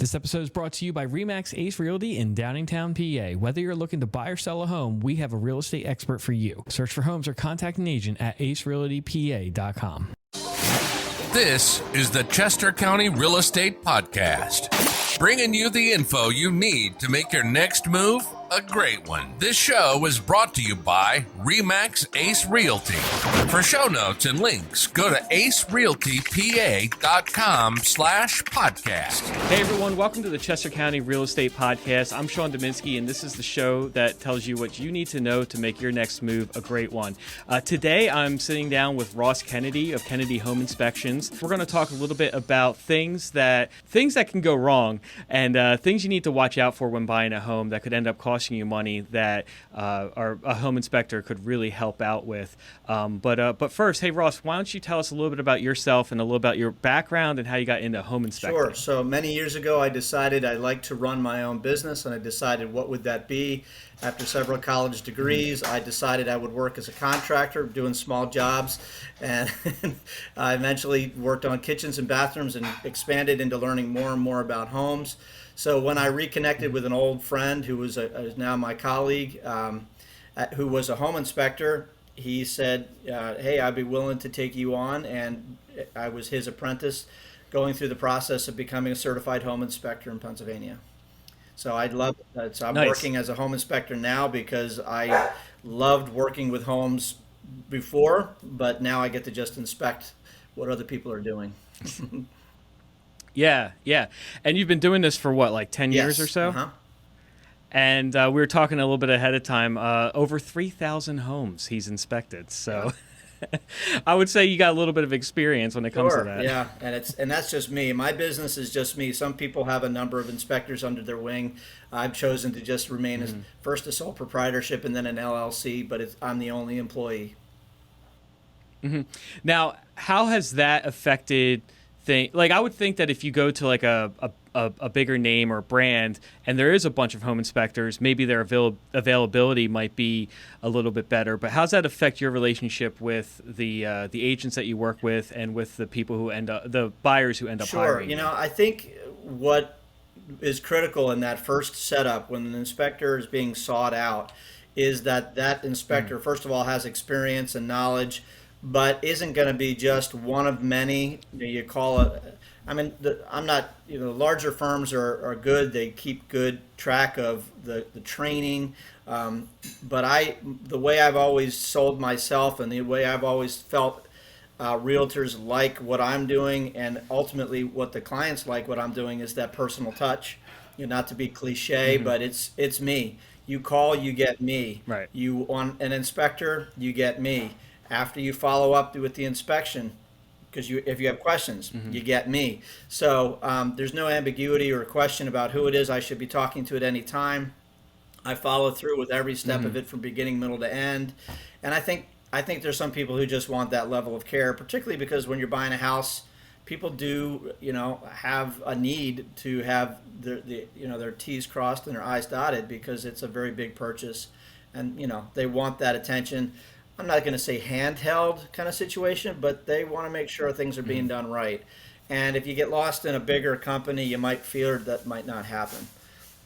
This episode is brought to you by RE/MAX Ace Realty in Downingtown, PA. Whether you're looking to buy or sell a home, we have a real estate expert for you. Search for homes or contact an agent at acerealtypa.com. This is the Chester County Real Estate Podcast, bringing you the info you need to make your next move a great one. This show is brought to you by RE/MAX Ace Realty. For show notes and links, go to acerealtypa.com/podcast. Hey everyone, welcome to the Chester County Real Estate Podcast. I'm Sean Dominski, and this is the show that tells you what you need to know to make your next move a great one. Today, I'm sitting down with Ross Kennedy of Kennedy Home Inspections. We're going to talk a little bit about things that can go wrong and things you need to watch out for when buying a home that could end up costing you money that a home inspector could really help out with. But first, hey Ross, why don't you tell us a little bit about yourself and a little about your background and how you got into home inspecting? Sure. So many years ago, I decided I'd like to run my own business, and I decided what would that be. After several college degrees, I decided I would work as a contractor doing small jobs, and I eventually worked on kitchens and bathrooms and expanded into learning more and more about homes. So when I reconnected with an old friend who was now my colleague, who was a home inspector, he said, hey, I'd be willing to take you on, and I was his apprentice going through the process of becoming a certified home inspector in Pennsylvania. So I'd love it. So I'm Nice. working as a home inspector now because I loved working with homes before, but now I get to just inspect what other people are doing. Yeah. And you've been doing this for what, like 10 years Yes. or so? Uh-huh. And we were talking a little bit ahead of time. Over 3,000 homes he's inspected. So I would say you got a little bit of experience when it comes to that. Yeah, and that's just me. My business is just me. Some people have a number of inspectors under their wing. I've chosen to just remain as first a sole proprietorship and then an LLC, but I'm the only employee. Now, how has that affected things? Like, I would think that if you go to like a bigger name or brand and there is a bunch of home inspectors, maybe their availability might be a little bit better. But how does that affect your relationship with the agents that you work with and with the people who the buyers who end up Sure. hiring? You know, I think what is critical in that first setup when an inspector is being sought out is that inspector, first of all, has experience and knowledge, but isn't going to be just one of many. You call it. I mean, I'm not. Larger firms are good. They keep good track of the training. But the way I've always sold myself and the way I've always felt realtors like what I'm doing, and ultimately what the clients like what I'm doing, is that personal touch. Not to be cliche, but it's me. You call, you get me. Right. You want an inspector, you get me. After you follow up with the inspection, because if you have questions, you get me. So there's no ambiguity or question about who it is I should be talking to at any time. I follow through with every step of it from beginning, middle to end. And I think there's some people who just want that level of care, particularly because when you're buying a house, people do have a need to have their T's crossed and their I's dotted, because it's a very big purchase, and they want that attention. I'm not going to say handheld kind of situation, but they want to make sure things are being done right. And if you get lost in a bigger company, you might fear that might not happen.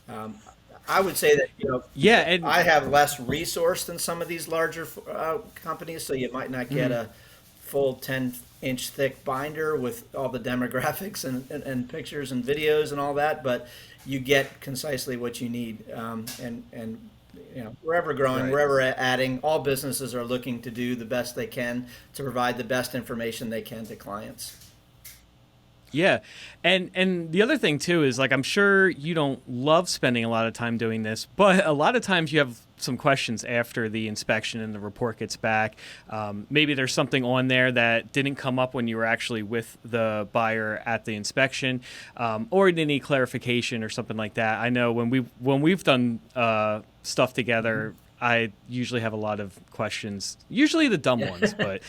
I would say that And I have less resource than some of these larger companies, so you might not get a full 10-inch thick binder with all the demographics and pictures and videos and all that, but you get concisely what you need. We're ever growing, Right. we're ever adding. All businesses are looking to do the best they can to provide the best information they can to clients. Yeah. And the other thing too is, like, I'm sure you don't love spending a lot of time doing this, but a lot of times you have some questions after the inspection and the report gets back. Maybe there's something on there that didn't come up when you were actually with the buyer at the inspection, or you need clarification or something like that. I know when we've done stuff together, I usually have a lot of questions, usually the dumb ones, but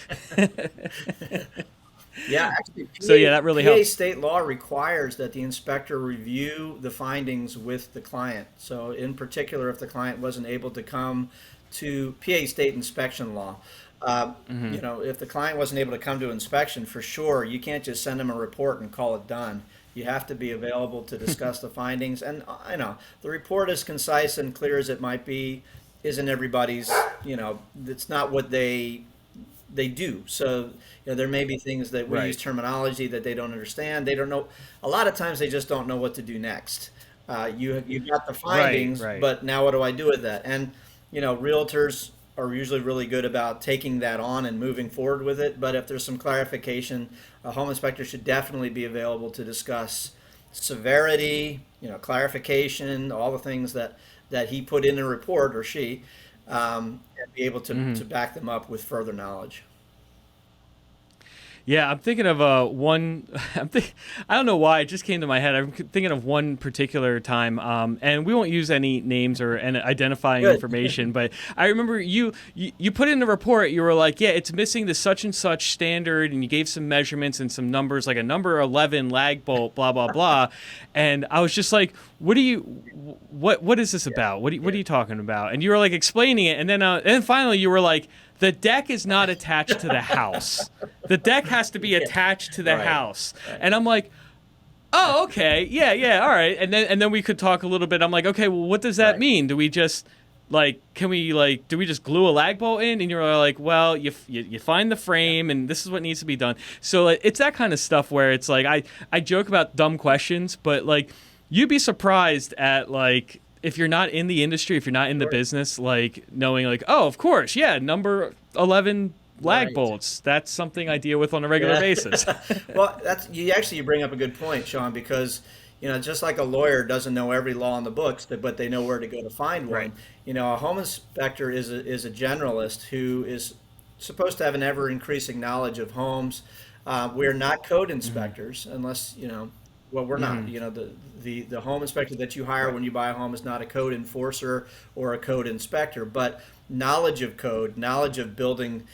Yeah, actually, So, yeah, that really PA helps. state law requires that the inspector review the findings with the client. So in particular, if the client wasn't able to come to PA state inspection law, if the client wasn't able to come to inspection, for sure, you can't just send them a report and call it done. You have to be available to discuss the findings. And I know the report, as concise and clear as it might be, isn't everybody's, it's not what they do. So, there may be things that we use terminology that they don't understand. They don't know. A lot of times they just don't know what to do next. You've got the findings, but now what do I do with that? And, realtors are usually really good about taking that on and moving forward with it. But if there's some clarification, a home inspector should definitely be available to discuss severity, clarification, all the things that he put in a report, or she, and be able to back them up with further knowledge. Yeah, I'm thinking of one. I don't know why it just came to my head. I'm thinking of one particular time, and we won't use any names or identifying information. But I remember you put in the report. You were like, "Yeah, it's missing the such and such standard," and you gave some measurements and some numbers, like a number 11 lag bolt, blah blah blah. And I was just like, "What is this about? What are you talking about?" And you were like explaining it, and then finally you were like, "The deck is not attached to the house. The deck has to be attached to the house." And I'm like, "Oh, okay. Yeah, all right." And then we could talk a little bit. I'm like, "Okay, well, what does that mean? Do we just do we just glue a lag bolt in?" And you're like, "Well, you find the frame, and this is what needs to be done." So it's that kind of stuff where it's like I joke about dumb questions, but like you'd be surprised at like, if you're not in the industry, if you're not in the business, like knowing like, oh, of course, yeah, number 11 lag bolts. That's something I deal with on a regular basis. Well, you bring up a good point, Sean, because just like a lawyer doesn't know every law in the books, but they know where to go to find one. A home inspector is a generalist who is supposed to have an ever increasing knowledge of homes. We're not code inspectors unless well, we're not. The home inspector that you hire when you buy a home is not a code enforcer or a code inspector, but knowledge of code, knowledge of building,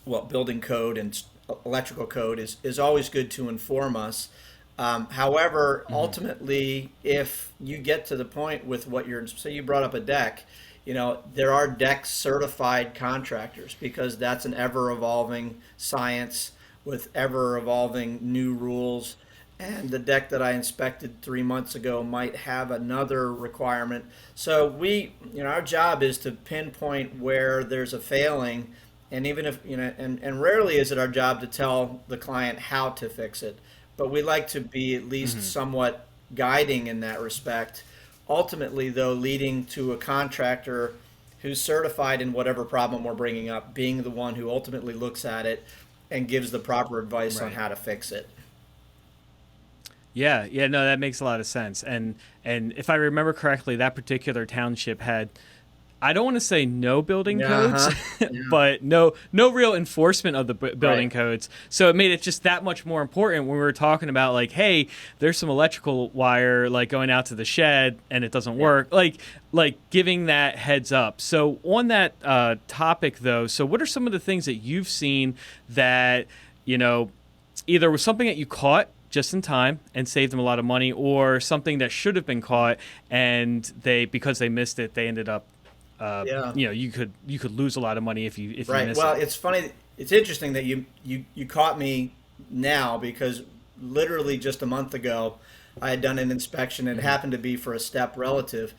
building code and electrical code is always good to inform us. However, ultimately, if you get to the point with say you brought up a deck, there are deck certified contractors, because that's an ever evolving science with ever evolving new rules. And the deck that I inspected 3 months ago might have another requirement. So our job is to pinpoint where there's a failing, and even if and rarely is it our job to tell the client how to fix it, but we like to be at least somewhat guiding in that respect. Ultimately, though, leading to a contractor who's certified in whatever problem we're bringing up, being the one who ultimately looks at it and gives the proper advice on how to fix it. Yeah, no, that makes a lot of sense. And if I remember correctly, that particular township had, I don't want to say no building codes, but no real enforcement of the building codes. So it made it just that much more important when we were talking about like, hey, there's some electrical wire like going out to the shed and it doesn't work. Like giving that heads up. So on that topic though, so what are some of the things that you've seen that, either was something that you caught just in time and saved them a lot of money, or something that should have been caught and because they missed it, they ended up you could lose a lot of money if you miss it. Well, it's funny. It's interesting that you caught me now, because literally just a month ago I had done an inspection, and it happened to be for a step relative,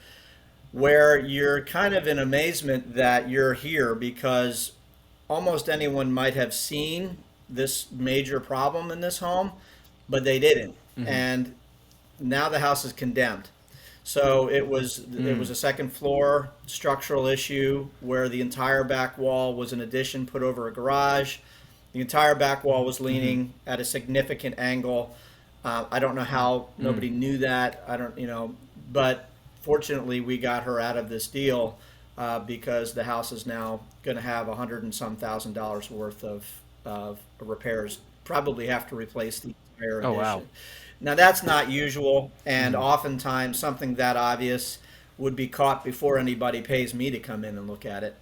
where you're kind of in amazement that you're here, because almost anyone might have seen this major problem in this home, but they didn't. And now the house is condemned. So it was a second floor structural issue where the entire back wall was an addition put over a garage. The entire back wall was leaning at a significant angle. I don't know how nobody knew that. But fortunately we got her out of this deal because the house is now going to have $100 and some thousand worth of repairs. Probably have to replace the entire addition. Wow. Now that's not usual, and oftentimes something that obvious would be caught before anybody pays me to come in and look at it.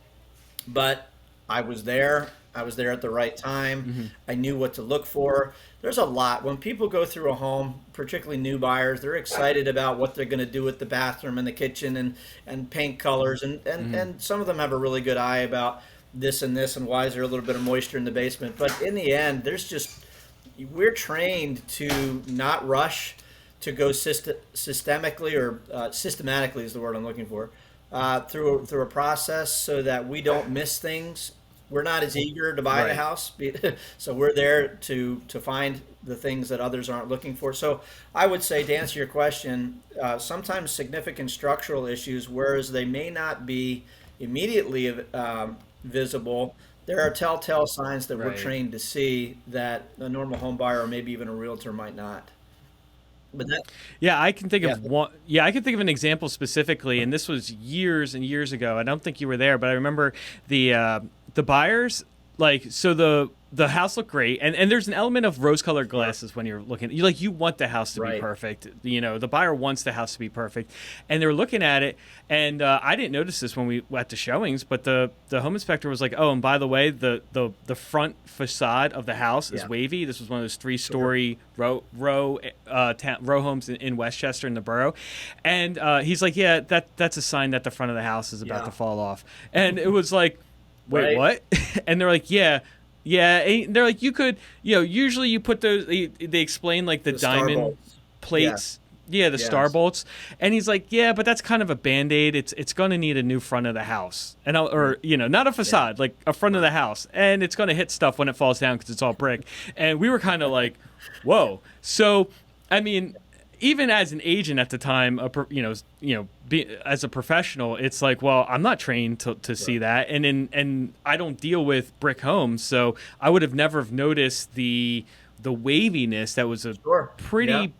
But I was there at the right time. I knew what to look for. There's a lot. When people go through a home, particularly new buyers, they're excited about what they're going to do with the bathroom and the kitchen and paint colors, and some of them have a really good eye about this and why is there a little bit of moisture in the basement. But in the end, there's just we're trained to not rush, to go systematically is the word I'm looking for, through a process so that we don't miss things. We're not as eager to buy the house, so we're there to find the things that others aren't looking for. So I would say, to answer your question, sometimes significant structural issues, whereas they may not be immediately visible, there are telltale signs that we're trained to see that a normal home buyer or maybe even a realtor might not. But that, Yeah, I can think of one. Yeah, I can think of an example specifically, and this was years and years ago. I don't think you were there, but I remember the buyers, like, so the house looked great, and there's an element of rose-colored glasses when you're looking. You want the house to be perfect. The buyer wants the house to be perfect, and they were looking at it, and I didn't notice this when we went to showings, but the home inspector was like, "Oh, and by the way, the front facade of the house is wavy. This was one of those 3-story row homes in Westchester in the borough," and he's like, "Yeah, that's a sign that the front of the house is about to fall off," and it was like, "Wait, what?" And they're like, "Yeah." Yeah, and they're like, you could, usually you put those, they explain like the diamond plates. Yeah, the star bolts. And he's like, yeah, but that's kind of a Band-Aid. It's going to need a new front of the house. And not a facade, like a front of the house. And it's going to hit stuff when it falls down because it's all brick. And we were kind of like, whoa. So, I mean, even as an agent at the time, as a professional, it's like, well, I'm not trained to see that, and I don't deal with brick homes, so I would have never have noticed the waviness that was a pretty.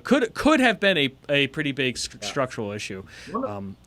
Could have been a pretty big structural issue.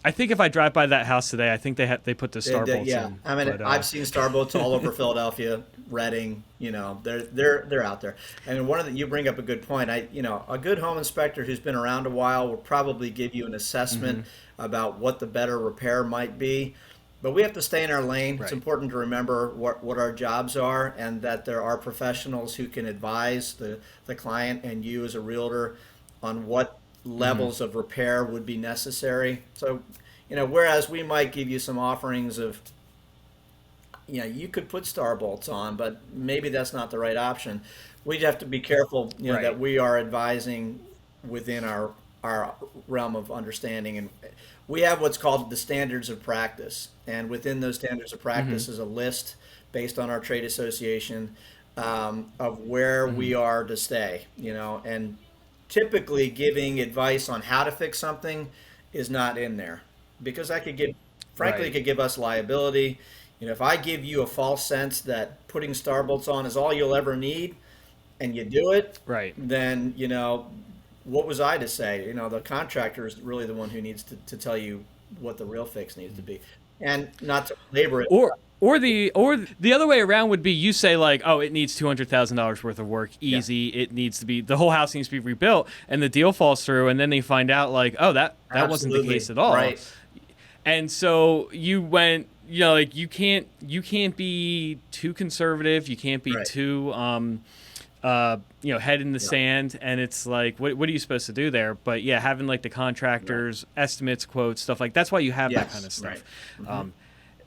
I think if I drive by that house today, I think they put the star bolts in. I mean, I've seen star bolts all over Philadelphia, Reading. They're out there. And you bring up a good point. A good home inspector who's been around a while will probably give you an assessment about what the better repair might be. But we have to stay in our lane. It's important to remember what our jobs are, and that there are professionals who can advise the client and you as a realtor on what levels of repair would be necessary. So, whereas we might give you some offerings of, you could put star bolts on, but maybe that's not the right option. We'd have to be careful, that we are advising within our realm of understanding. And we have what's called the standards of practice, and within those standards of practice is a list based on our trade association of where we are to stay, and typically giving advice on how to fix something is not in there, because that could it could give us liability. If I give you a false sense that putting star bolts on is all you'll ever need, and you do it, then what was I to say? The contractor is really the one who needs to tell you what the real fix needs to be, and not to labor it. Or the other way around would be, you say like, oh, it needs $200,000 worth of work, easy. It needs to be, the whole house needs to be rebuilt, and the deal falls through, and then they find out like, oh, that wasn't the case at all. Right. And so you went, you can't be too conservative. You can't be too head in the sand, and it's like, what are you supposed to do there? But yeah, having like the contractors, estimates, quotes, stuff like that's why you have that kind of stuff.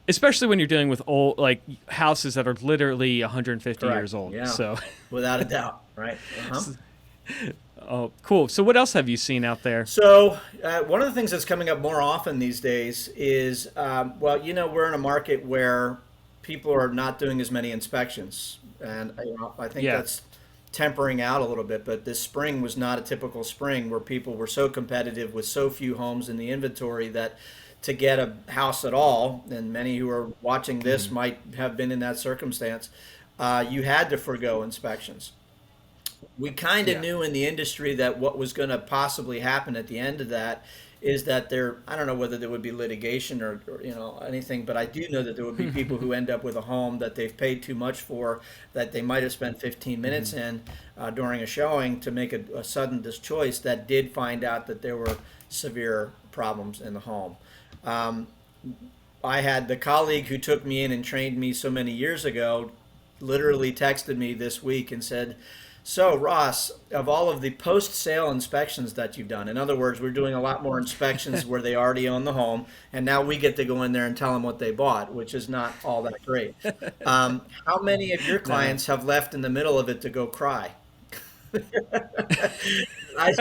Especially when you're dealing with old, like, houses that are literally 150 years old. Yeah. So without a doubt, right? Oh, cool. So what else have you seen out there? So one of the things that's coming up more often these days is, we're in a market where people are not doing as many inspections, and I think that's tempering out a little bit. But this spring was not a typical spring where people were so competitive with so few homes in the inventory that to get a house at all, and many who are watching this might have been in that circumstance, you had to forego inspections. We kind of knew in the industry that what was going to possibly happen at the end of that is that I don't know whether there would be litigation or anything, but I do know that there would be people who end up with a home that they've paid too much for, that they might have spent 15 minutes in during a showing to make a sudden choice, that did find out that there were severe problems in the home. I had the colleague who took me in and trained me so many years ago literally texted me this week and said, So, Ross, of all of the post-sale inspections that you've done, in other words, we're doing a lot more inspections where they already own the home, and now we get to go in there and tell them what they bought, which is not all that great. How many of your clients have left in the middle of it to go cry? I,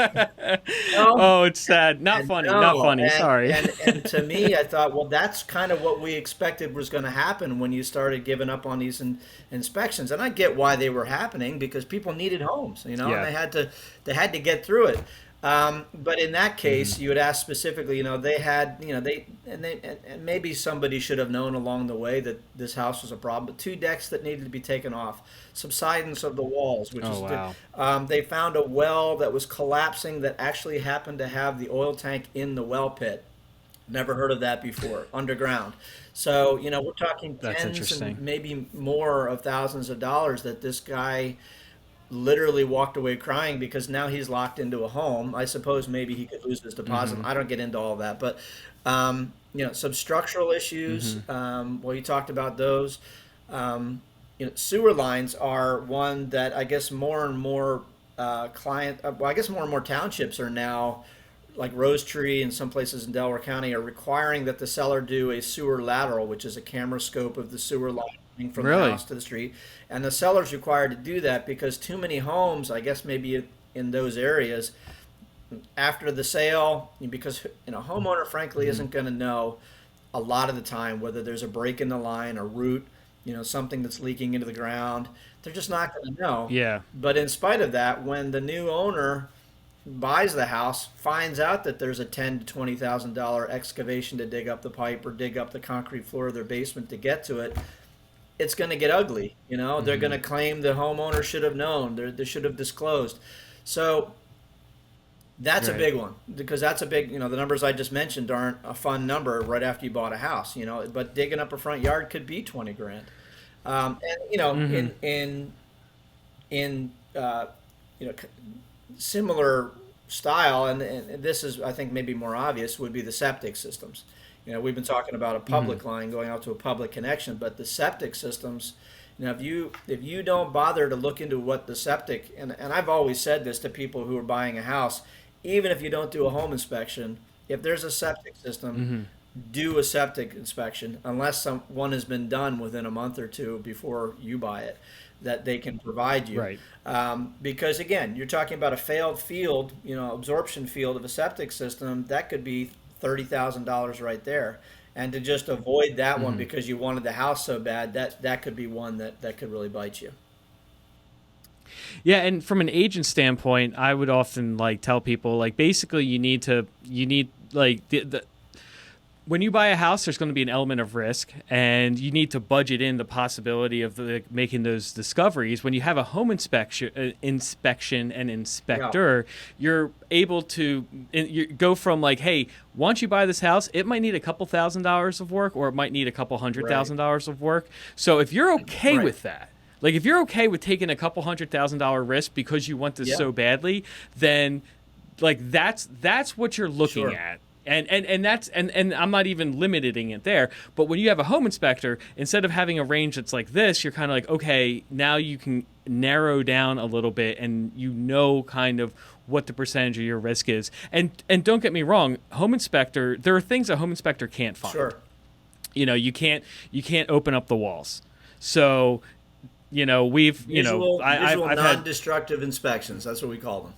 no, Oh, it's sad. Not and funny. Not no, funny. Sorry. and to me, I thought, well, that's kind of what we expected was going to happen when you started giving up on these inspections. And I get why they were happening because people needed homes, and Yeah. they had to get through it. But in that case, you would ask specifically, they had, and maybe somebody should have known along the way that this house was a problem. But 2 decks that needed to be taken off, subsidence of the walls, which Oh, is wow. they found a well that was collapsing that actually happened to have the oil tank in the well pit. Never heard of that before, underground. So, we're talking That's tens interesting. and maybe more of thousands of dollars that this guy literally walked away crying because now he's locked into a home. I suppose maybe he could lose his deposit. I don't get into all that, but some structural issues. Well, you talked about those. Sewer lines are one that I guess more and more more and more townships are now, like Rose Tree and some places in Delaware County, are requiring that the seller do a sewer lateral, which is a camera scope of the sewer line from the Really? house to the street. And the seller's required to do that because too many homes, I guess maybe in those areas, after the sale, because homeowner frankly isn't going to know a lot of the time whether there's a break in the line, a root, something that's leaking into the ground. They're just not going to know. Yeah. But in spite of that, when the new owner buys the house, finds out that there's a $10,000 to $20,000 excavation to dig up the pipe or dig up the concrete floor of their basement to get to it, it's going to get ugly. They're going to claim the homeowner should have known. They should have disclosed. So that's a Right. big one because that's a big, the numbers I just mentioned aren't a fun number right after you bought a house, but digging up a front yard could be 20 grand. And, in similar style, and this is, I think, maybe more obvious, would be the septic systems. We've been talking about a public line going out to a public connection, but the septic systems, if you don't bother to look into what the septic, and I've always said this to people who are buying a house, even if you don't do a home inspection, if there's a septic system, do a septic inspection unless one has been done within a month or two before you buy it, that they can provide you. Right. Because again, you're talking about a failed field, absorption field of a septic system, that could be $30,000 right there. And to just avoid that one because you wanted the house so bad, that could be one that could really bite you. Yeah, and from an agent standpoint, I would often tell people basically you need the when you buy a house, there's going to be an element of risk, and you need to budget in the possibility of making those discoveries. When you have a home inspection and inspector, you're able to go from hey, once you buy this house, it might need a couple $1,000s of work, or it might need a couple $100,000 of work. So if you're okay with that, if you're okay with taking a couple $100,000 risk because you want this so badly, then that's what you're looking at. And that's and I'm not even limiting it there. But when you have a home inspector, instead of having a range that's like this, you're kind of okay, now you can narrow down a little bit and kind of what the percentage of your risk is. And don't get me wrong, home inspector, there are things a home inspector can't find. Sure. You can't open up the walls. So, we've Visual I've had non-destructive inspections. That's what we call them.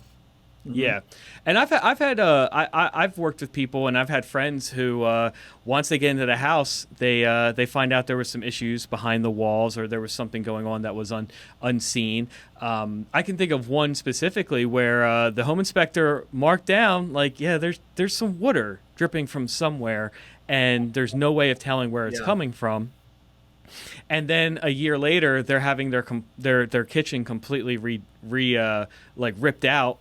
Yeah, and I've worked with people, and I've had friends who once they get into the house, they find out there was some issues behind the walls, or there was something going on that was unseen. I can think of one specifically where the home inspector marked down there's some water dripping from somewhere, and there's no way of telling where it's coming from. And then a year later, they're having their kitchen completely ripped out.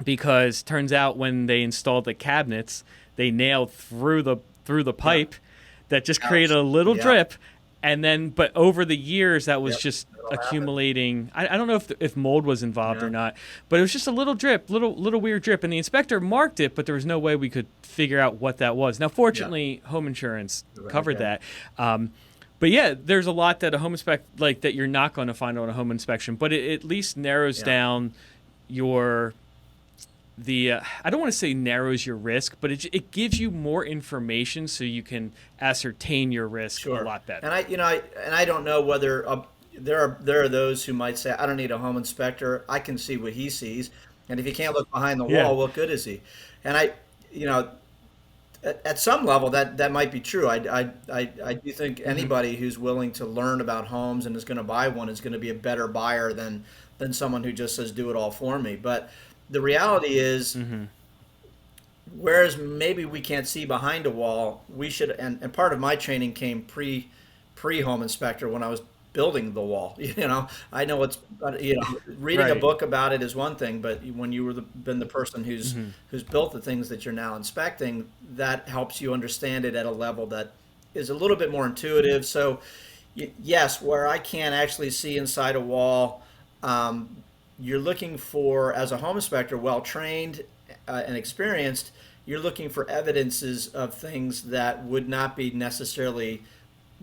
Because turns out when they installed the cabinets, they nailed through the pipe that just created a little drip, and then but over the years that was just accumulating. I don't know if mold was involved or not, but it was just a little drip, little weird drip, and the inspector marked it, but there was no way we could figure out what that was. Now, fortunately, home insurance covered that. But yeah, there's a lot that a home that you're not going to find on a home inspection, but it at least narrows down your I don't want to say narrows your risk, but it gives you more information so you can ascertain your risk a lot better. And I don't know whether there are those who might say, I don't need a home inspector. I can see what he sees, and if he can't look behind the wall, what good is he? And at some level that might be true. I do think anybody who's willing to learn about homes and is going to buy one is going to be a better buyer than someone who just says do it all for me. But the reality is, whereas maybe we can't see behind a wall, we should. And part of my training came pre home inspector when I was building the wall. I know reading a book about it is one thing, but when you been the person who's built the things that you're now inspecting, that helps you understand it at a level that is a little bit more intuitive. So yes, where I can't actually see inside a wall, you're looking for, as a home inspector, well-trained and experienced, you're looking for evidences of things that would not be necessarily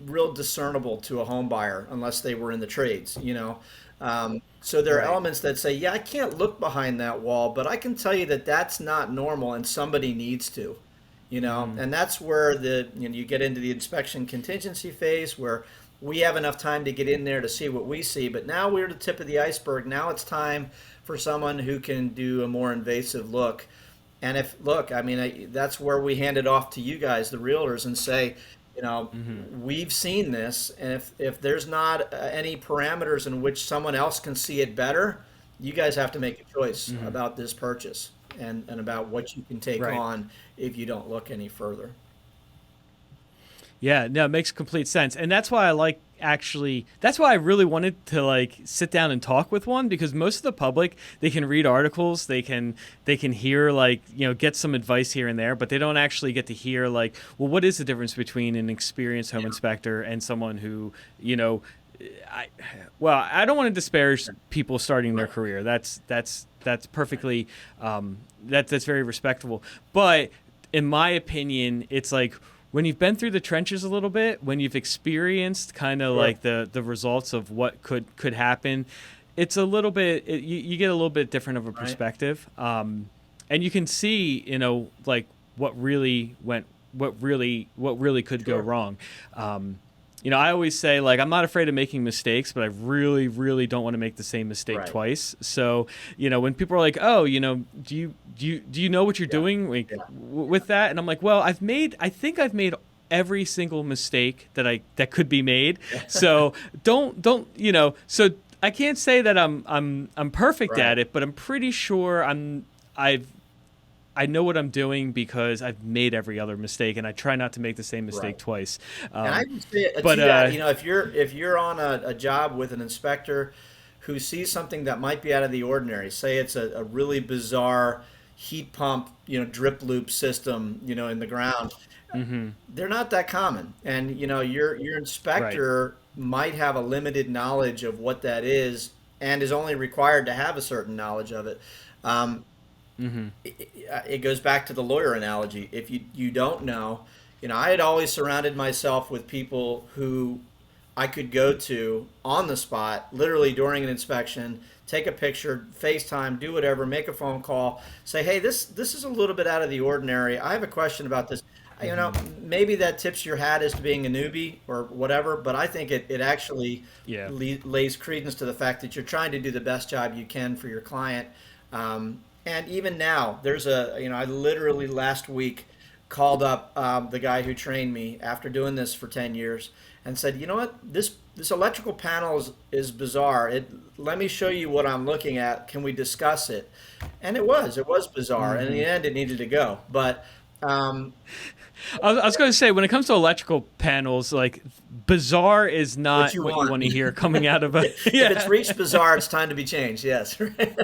real discernible to a home buyer unless they were in the trades, So there are elements that say, I can't look behind that wall, but I can tell you that that's not normal and somebody needs to, and that's where you get into the inspection contingency phase where we have enough time to get in there to see what we see, but now we're the tip of the iceberg. Now it's time for someone who can do a more invasive look. And that's where we hand it off to you guys, the realtors, and say, we've seen this, and if there's not any parameters in which someone else can see it better, you guys have to make a choice about this purchase and about what you can take on if you don't look any further. Yeah, no, it makes complete sense. And that's why that's why I really wanted to sit down and talk with one, because most of the public, they can read articles, they can hear get some advice here and there, but they don't actually get to hear what is the difference between an experienced home inspector and someone who, I don't want to disparage people starting their career. That's perfectly that's very respectable. But in my opinion, it's when you've been through the trenches a little bit, when you've experienced kind of the results of what could happen, it's a little bit, you get a little bit different of a perspective. And you can see, what really could go wrong. I always say, I'm not afraid of making mistakes, but I really, really don't want to make the same mistake twice. So, when people are like, oh, do you know what you're doing with that? And I'm like, well, I think I've made every single mistake that could be made. So don't, so I can't say that I'm perfect at it, but I'm pretty sure I know what I'm doing because I've made every other mistake, and I try not to make the same mistake twice. And I can say that, if you're on a job with an inspector who sees something that might be out of the ordinary, say it's a really bizarre heat pump, drip loop system, in the ground, they're not that common. And, your inspector might have a limited knowledge of what that is and is only required to have a certain knowledge of it. It goes back to the lawyer analogy. If you don't know, I had always surrounded myself with people who I could go to on the spot, literally during an inspection, take a picture, FaceTime, do whatever, make a phone call, say, hey, this is a little bit out of the ordinary. I have a question about this. Maybe that tips your hat as to being a newbie or whatever, but I think it actually lays credence to the fact that you're trying to do the best job you can for your client. And even now, there's I literally last week called up the guy who trained me after doing this for 10 years and said, you know what, this electrical panel is bizarre. Let me show you what I'm looking at. Can we discuss it? And it was bizarre. And in the end, it needed to go. But I was going to say, when it comes to electrical panels, bizarre is not what you want to hear coming out of a. If it's reached bizarre, it's time to be changed. Yes. Right.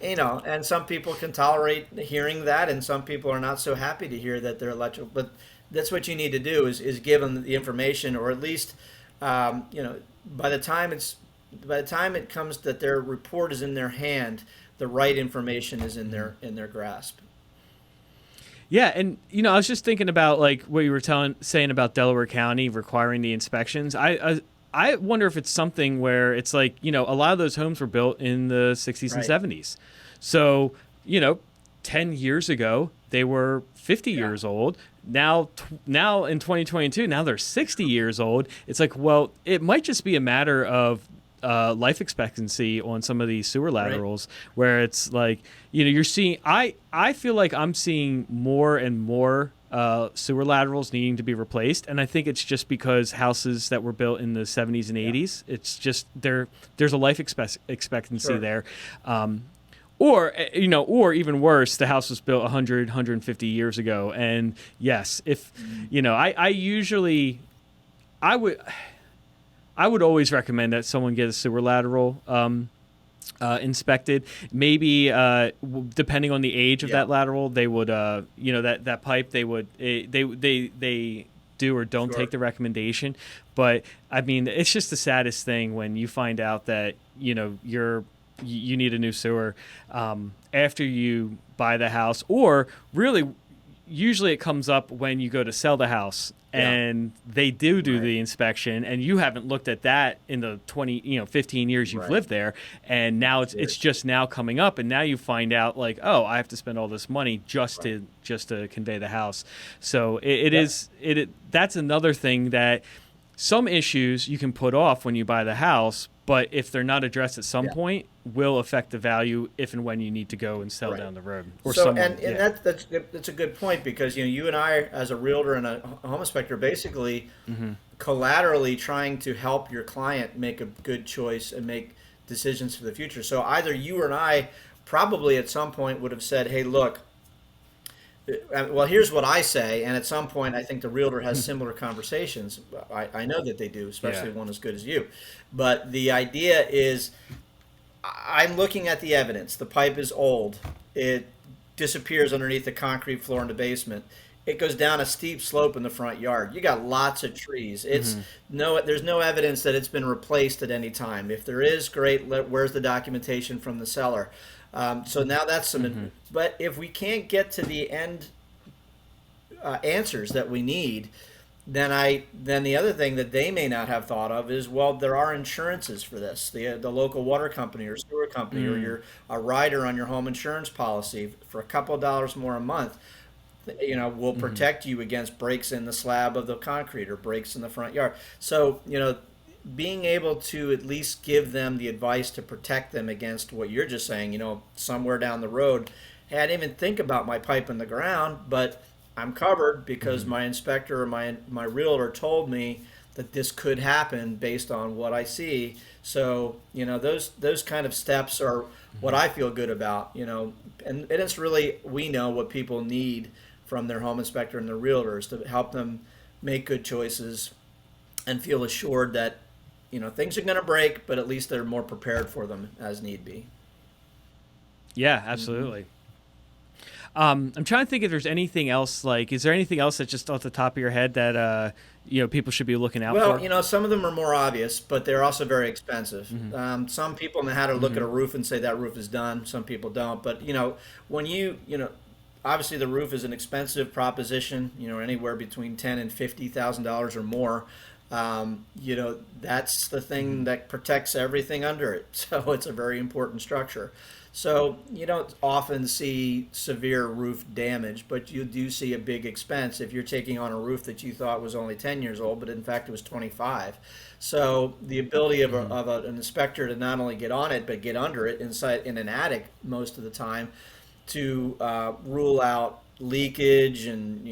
And some people can tolerate hearing that, and some people are not so happy to hear that they're electrical. But that's what you need to do is give them the information, or at least, by the time it comes that their report is in their hand, the right information is in their grasp. Yeah, and I was just thinking about like what you were saying about Delaware County requiring the inspections. I wonder if it's something where it's like, a lot of those homes were built in the 60s and Right. 70s. So, 10 years ago, they were 50 years old. Now in 2022, now they're 60 years old. It's like, well, it might just be a matter of life expectancy on some of these sewer laterals, where it's like, you're seeing, I feel like I'm seeing more and more sewer laterals needing to be replaced. And I think it's just because houses that were built in the 70s and 80s, it's just there's a life expectancy there. Or even worse, the house was built 100, 150 years ago. And yes, if, I would always recommend that someone get a sewer lateral inspected. Maybe depending on the age of that lateral, they would, that pipe, they do or don't take the recommendation. But I mean, it's just the saddest thing when you find out that you need a new sewer after you buy the house, or really, usually it comes up when you go to sell the house. And they do the inspection, and you haven't looked at that in the 15 years you've lived there, and now it's just now coming up, and now you find out like, oh, I have to spend all this money just to convey the house. So that's another thing, that some issues you can put off when you buy the house, but if they're not addressed at some point, will affect the value if and when you need to go and sell down the road. Or that's a good point, because you and I, as a realtor and a home inspector, basically collaterally trying to help your client make a good choice and make decisions for the future. So either you or I probably at some point would have said, hey, look, well, here's what I say, and at some point I think the realtor has similar conversations. I know that they do, especially one as good as you. But the idea is, I'm looking at the evidence. The pipe is old. It disappears underneath the concrete floor in the basement. It goes down a steep slope in the front yard. You got lots of trees. There's no evidence that it's been replaced at any time. If there is, great. Where's the documentation from the seller? So now that's some. But if we can't get to the end answers that we need, then the other thing that they may not have thought of is, well, there are insurances for this. The local water company or sewer company, or you're a rider on your home insurance policy for a couple of dollars more a month, will protect you against breaks in the slab of the concrete or breaks in the front yard. So being able to at least give them the advice to protect them against what you're just saying, somewhere down the road, hey, I didn't even think about my pipe in the ground, but I'm covered because my inspector or my realtor told me that this could happen based on what I see. So, those kind of steps are what I feel good about, and it's really, we know what people need from their home inspector and their realtors to help them make good choices and feel assured that things are going to break, but at least they're more prepared for them as need be. Yeah, absolutely. I'm trying to think if there's anything else. Like, is there anything else that's just off the top of your head that people should be looking out for? Well, some of them are more obvious, but they're also very expensive. Some people know how to look at a roof and say that roof is done. Some people don't. But when obviously the roof is an expensive proposition. Anywhere between $10,000 and $50,000 or more. That's the thing that protects everything under it. So it's a very important structure. So you don't often see severe roof damage, but you do see a big expense if you're taking on a roof that you thought was only 10 years old, but in fact it was 25. So the ability of an inspector to not only get on it, but get under it inside in an attic most of the time to rule out leakage and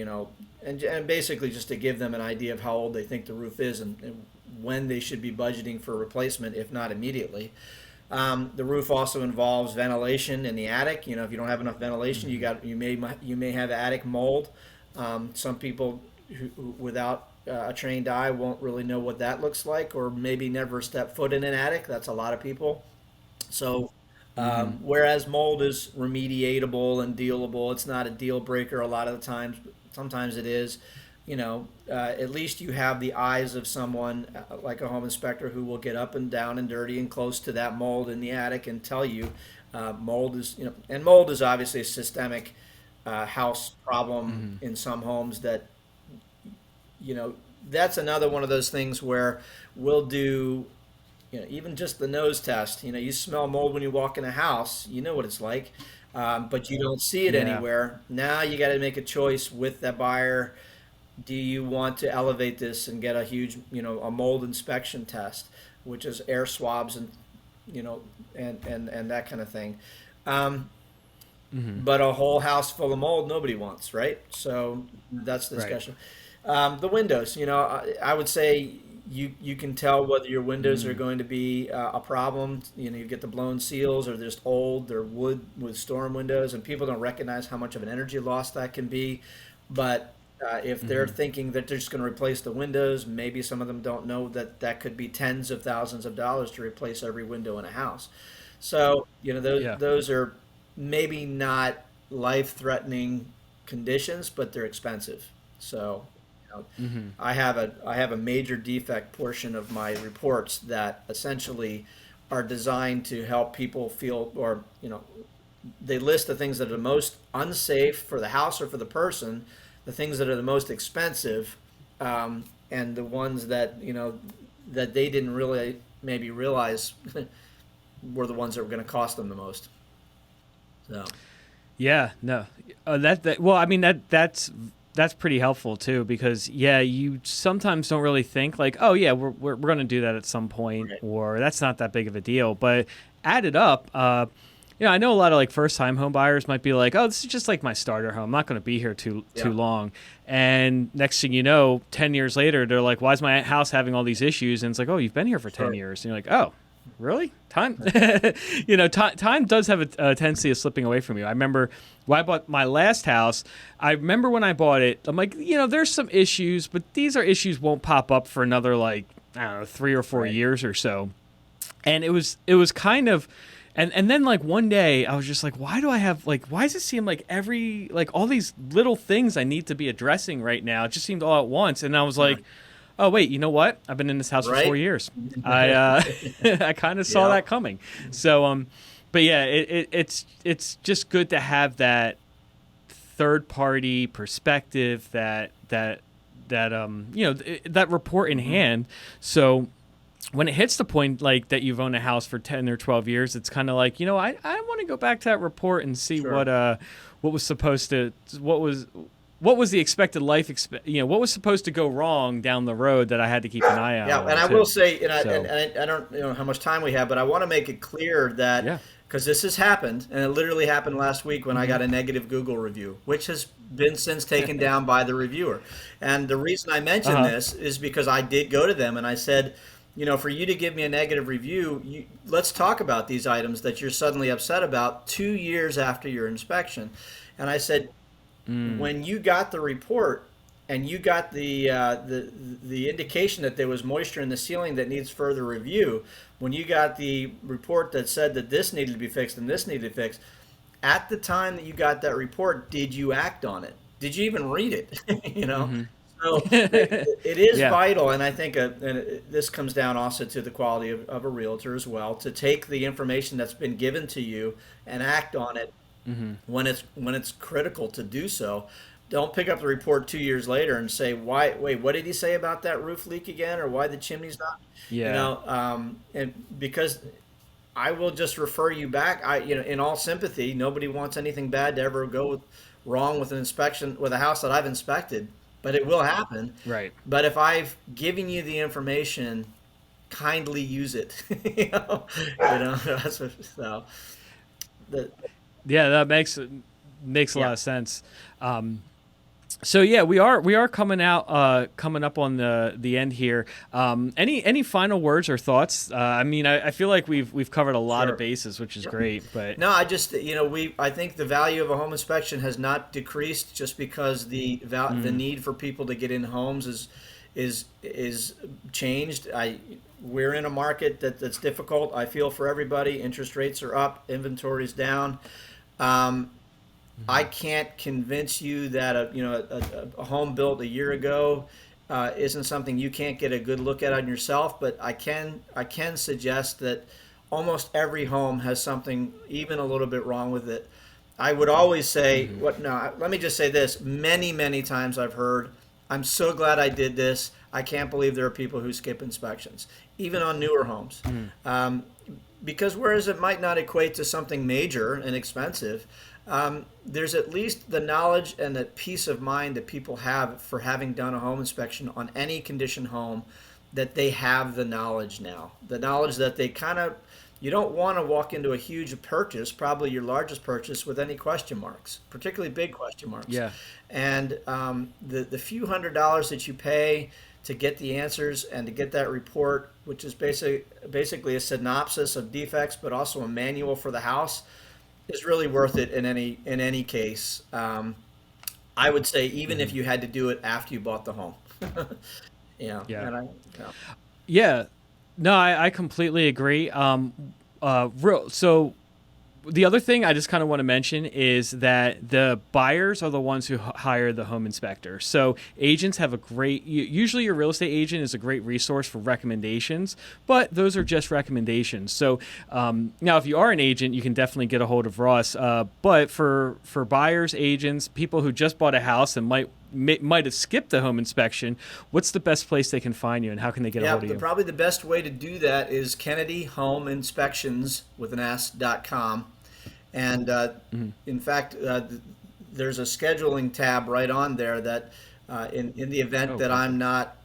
basically just to give them an idea of how old they think the roof is and when they should be budgeting for replacement, if not immediately. The roof also involves ventilation in the attic. If you don't have enough ventilation, you may have attic mold. Some people who, without a trained eye, won't really know what that looks like, or maybe never step foot in an attic. That's a lot of people. So whereas mold is remediatable and dealable, it's not a deal breaker a lot of the times. Sometimes it is. At least you have the eyes of someone like a home inspector who will get up and down and dirty and close to that mold in the attic and tell you mold is, and mold is obviously a systemic house problem in some homes that, that's another one of those things where we'll do, even just the nose test. You smell mold when you walk in a house, you know what it's like, but you don't see it Yeah. anywhere. Now you got to make a choice with that buyer. Do you want to elevate this and get a huge, a mold inspection test, which is air swabs and, and that kind of thing. But a whole house full of mold, nobody wants, right? So that's the Right. discussion. The windows, I would say you can tell whether your windows are going to be a problem. You get the blown seals, or they're just old, they're wood with storm windows, and people don't recognize how much of an energy loss that can be. But if they're thinking that they're just going to replace the windows, maybe some of them don't know that that could be tens of thousands of dollars to replace every window in a house. So, Yeah. those are maybe not life-threatening conditions, but they're expensive. So, I have a major defect portion of my reports that essentially are designed to help people feel, or they list the things that are the most unsafe for the house or for the person, the things that are the most expensive, and the ones that that they didn't really maybe realize were the ones that were going to cost them the most. So. Yeah, no, well, I mean that's pretty helpful too, because you sometimes don't really think like, oh yeah, we're going to do that at some point, Right. or that's not that big of a deal. But add it up, I know a lot of like first time home buyers might be like, oh, this is just like my starter home. I'm not going to be here too long. And next thing you know, 10 years later, they're like, why is my house having all these issues? And it's like, oh, you've been here for 10 Sure. years. And you're like, oh, really? Time, time does have a tendency of slipping away from you. I remember when I bought my last house. I remember when I bought it, I'm like, there's some issues, but these issues won't pop up for another, like, I don't know, 3 or 4 Right. years or so. And it was kind of, and then like one day I was just like, why does it seem like all these little things I need to be addressing right now? It just seemed all at once. And I was like, oh wait, you know what? I've been in this house for Right. 4 years. I kind of saw Yeah. that coming. So, but yeah, it's just good to have that third party perspective, that report in hand. So when it hits the point like that you've owned a house for 10 or 12 years, it's kind of like, I want to go back to that report and see Sure. what was the expected life, what was supposed to go wrong down the road that I had to keep an eye out Yeah, on, and I too. will say, and So- I don't know how much time we have, but I want to make it clear that, Yeah. because this has happened, and it literally happened last week when I got a negative Google review, which has been since taken down by the reviewer. And the reason I mention this is because I did go to them and I said, for you to give me a negative review, let's talk about these items that you're suddenly upset about 2 years after your inspection. And I said, when you got the report and you got the indication that there was moisture in the ceiling that needs further review, when you got the report that said that this needed to be fixed and this needed to be fixed, at the time that you got that report, did you act on it? Did you even read it? So it is Yeah. vital, and I think this comes down also to the quality of a realtor as well, to take the information that's been given to you and act on it when it's critical to do so. Don't pick up the report 2 years later and say, "Why? Wait, what did he say about that roof leak again, or why the chimney's not?" And because I will just refer you back. In all sympathy, nobody wants anything bad to ever go wrong with an inspection with a house that I've inspected, but it will happen. Right. But if I've given you the information, kindly use it. That's what, so. Yeah, that makes a lot of sense. So yeah, we are coming up on the end here. Any final words or thoughts? I feel like we've covered a lot Sure. of bases, which is great. But No, I just I think the value of a home inspection has not decreased just because the need for people to get in homes is changed. We're in a market that's difficult. I feel for everybody. Interest rates are up, inventory's down. I can't convince you that a home built a year ago isn't something you can't get a good look at on yourself, but I can suggest that almost every home has something even a little bit wrong with it. I would always say, let me just say this. Many, many times I've heard, I'm so glad I did this. I can't believe there are people who skip inspections, even on newer homes. Because whereas it might not equate to something major and expensive, there's at least the knowledge and the peace of mind that people have for having done a home inspection on any condition home, that they have the knowledge now. The knowledge that they you don't want to walk into a huge purchase, probably your largest purchase, with any question marks, particularly big question marks. Yeah. And the few $100s that you pay to get the answers and to get that report, which is basically a synopsis of defects, but also a manual for the house, is really worth it in any case. I would say even if you had to do it after you bought the home. Yeah. Yeah. No, I completely agree. So the other thing I just kind of want to mention is that the buyers are the ones who hire the home inspector. So agents have usually your real estate agent is a great resource for recommendations, but those are just recommendations. So now if you are an agent, you can definitely get a hold of Ross. But for buyers, agents, people who just bought a house and might have skipped the home inspection, what's the best place they can find you, and how can they get a hold of you? Probably the best way to do that is KennedyHomeInspections.com. And in fact, there's a scheduling tab right on there that in the event that I'm not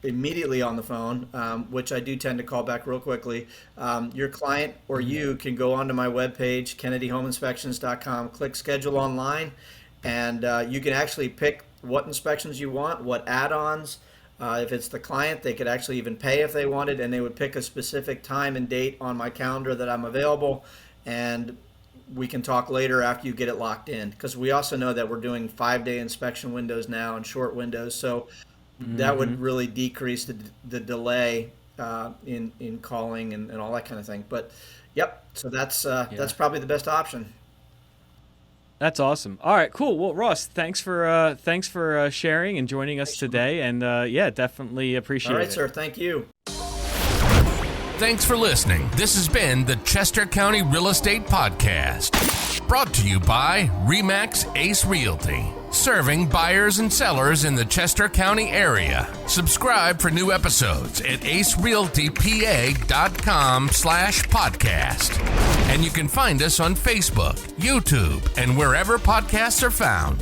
immediately on the phone, which I do tend to call back real quickly, your client or you can go onto my webpage, KennedyHomeInspections.com, click schedule online, and you can actually pick what inspections you want, what add-ons. If it's the client, they could actually even pay if they wanted, and they would pick a specific time and date on my calendar that I'm available, and we can talk later after you get it locked in, because we also know that we're doing 5-day inspection windows now and short windows, so that would really decrease the delay in calling and all that kind of thing. But so that's probably the best option. That's awesome. All right, cool. Well, Ross, thanks for sharing and joining us today, and definitely appreciate it. All right, sir. Thank you. Thanks for listening. This has been the Chester County Real Estate Podcast, brought to you by RE/MAX Ace Realty, serving buyers and sellers in the Chester County area. Subscribe for new episodes at acerealtypa.com/podcast. And you can find us on Facebook, YouTube, and wherever podcasts are found.